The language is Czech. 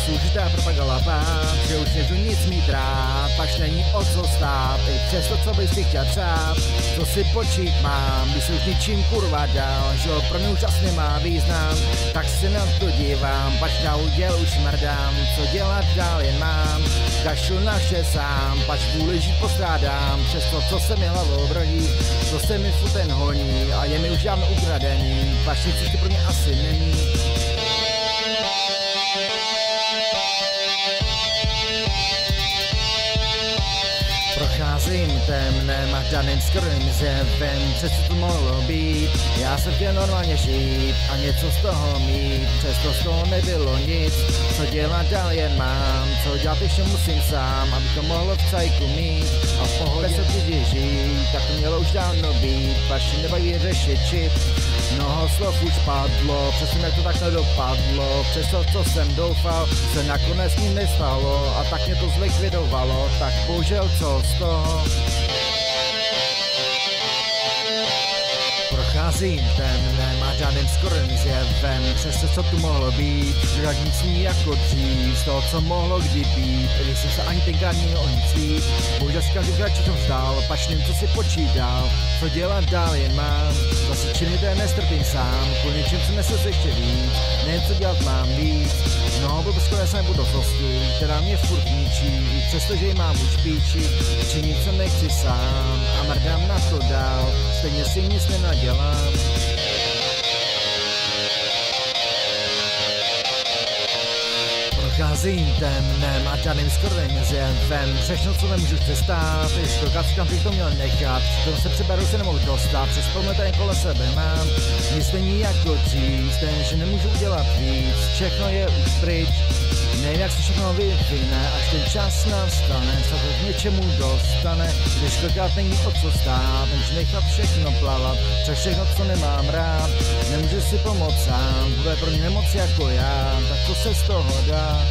Složitá propaganda, že už nežu nic mít rád, pač není o co stát, i přesto, co bys si chtěl přát, co si počít mám, když se už ničím kurva dál, že pro mě už asi nemá význam, tak se na to dívám, pač na úděl už mrdám, co dělat dál jen mám, kašlu na vše sám, pač vůli žít postrádám, přes to, co se mi hlavou brodí, to se mi furt ten honí a je mi už dávno ukradený, pač nic cesty pro mě asi není. Procházím temnem a daným skrým zjevem, přesto to mohlo být, já jsem chtěl normálně žít a něco z toho mít, přesto z toho nebylo nic, co dělat dál jen mám, co dělat ještě musím sám, abych to mohlo v cajku mít a v pohodě se lidi žít, tak to mělo už dávno být, vaši nebaví řešit čip, mnoho slov už padlo, přesně jak to tak nedopadlo, přes to, co jsem doufal, se nakonec ním nestalo a tak mě to zlikvidovalo, tak bohužel co z toho. Procházím temnem a žádným skorým zjevem, přesně co tu mohlo být, že nic ní jako dřív, z toho co mohlo kdy být, když jsem se ani tenkrát měl o nic víc, bohužel si každý krát to vzdál, pač nevím co si počítal, co dělat dál jen mám, zase činy to je nestrpím sám, po něčem jsem nesl se ještě víc, nevím co dělat mám víc, no byl skoro jsem budoucnosti, která mě furt ničí, i přestože ji mám už píči, činit co nechci sám a mrdám na to dál, stejně si nic nenadělám. Procházím temnem a daným skorým zjevem, všechno co nemůžu přestát, je škoda, kam bych to měl nechat, to se přeberu se nemohu dostat, přes tady kolem sebe mám, nic není jako dřív, ten, že nemůžu udělat víc, všechno je už pryč, nevím jak se všechno vyvine, až ten čas nastane, se to k něčemu dostane, když kolikrát není o co stát, nemůžu nechat všechno plavat, přes všechno co nemám rád, nemůžu si pomoct sám, bude pro mě nemoc jako já, tak to se z toho dá.